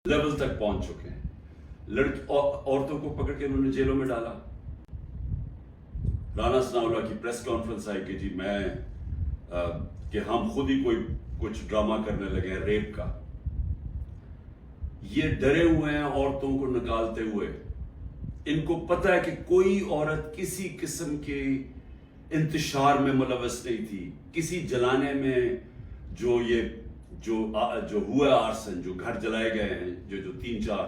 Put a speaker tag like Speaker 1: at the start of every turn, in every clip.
Speaker 1: Level تک پہنچ چکے ہیں. عورتوں کو پکڑ کے انہوں نے جیلوں میں ڈالا. رانا ثناءاللہ کی پریس کانفرنس آئی کہ جی کہ ہم خود ہی کچھ ڈرامہ کرنے لگے ہیں ریپ کا. یہ ڈرے ہوئے ہیں عورتوں کو نکالتے ہوئے. ان کو پتہ ہے کہ کوئی عورت کسی قسم کے انتشار میں ملوث نہیں تھی. کسی جلانے میں جو ہوا آرسن، جو گھر جلائے گئے ہیں، جو 3-4،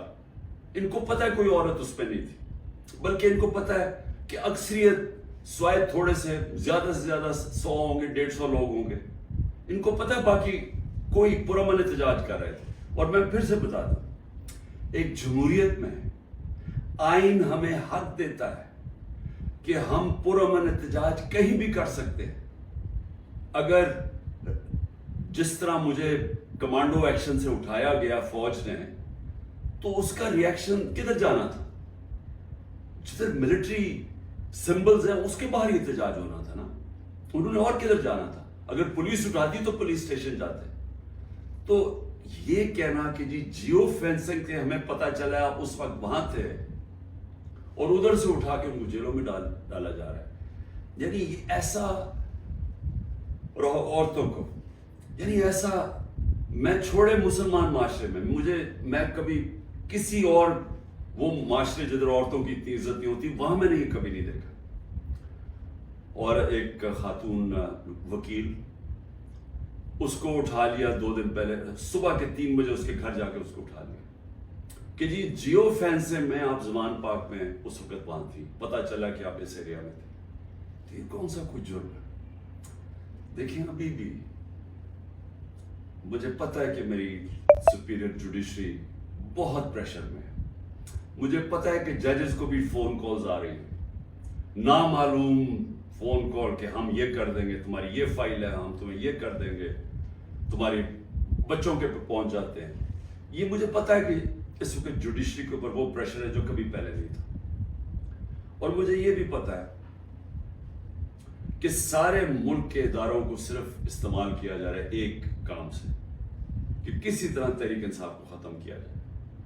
Speaker 1: ان کو پتہ ہے کوئی عورت اس پہ نہیں تھی. بلکہ ان کو پتہ ہے کہ اکثریت سوائے تھوڑے سے زیادہ 100 ہوں گے، 150 لوگ ہوں گے. ان کو پتہ ہے باقی کوئی پرامن احتجاج کر رہے تھے. اور میں پھر سے بتا دوں، ایک جمہوریت میں آئین ہمیں حق دیتا ہے کہ ہم پرامن احتجاج کہیں بھی کر سکتے ہیں. اگر جس طرح مجھے کمانڈو ایکشن سے اٹھایا گیا فوج نے، تو اس کا ریاکشن کدھر جانا تھا؟ جدھر ملٹری سمبلز ہیں اس کے باہر ہی احتجاج ہونا تھا نا. انہوں نے اور کدھر جانا تھا؟ اگر پولیس اٹھاتی تو پولیس اسٹیشن جاتے. تو یہ کہنا کہ جیو فینسنگ سے ہمیں پتہ چلا آپ اس وقت وہاں تھے اور ادھر سے اٹھا کے ان کو جیلوں میں ڈالا جا رہا ہے، یعنی ایسا عورتوں کو، یعنی ایسا میں چھوڑے مسلمان معاشرے میں کبھی کسی اور وہ معاشرے جدھر عورتوں کی اتنی عزت نہیں ہوتی وہاں میں نے یہ کبھی نہیں دیکھا. اور ایک خاتون وکیل، اس کو اٹھا لیا 2 دن پہلے صبح کے 3 بجے اس کے گھر جا کے اس کو اٹھا لیا کہ جیو فینسنگ میں آپ زمان پاک میں اس وقت وہاں تھی، پتہ چلا کہ آپ اس ایریا میں تھے. یہ کون سا کوئی جرم ہے؟ دیکھیں ابھی بھی مجھے پتہ ہے کہ میری سپیریئر جوڈیشری بہت پریشر میں ہے. مجھے پتہ ہے کہ ججز کو بھی فون کالز آ رہی ہیں، نامعلوم فون کال کہ ہم یہ کر دیں گے، تمہاری یہ فائل ہے، ہم تمہیں یہ کر دیں گے، تمہاری بچوں کے پہنچ جاتے ہیں. یہ مجھے پتہ ہے کہ اس وقت جوڈیشری کے اوپر وہ پریشر ہے جو کبھی پہلے نہیں تھا. اور مجھے یہ بھی پتہ ہے کہ سارے ملک کے اداروں کو صرف استعمال کیا جا رہا ہے ایک کام سے، کہ کسی طرح تحریک انصاف کو ختم کیا جائے.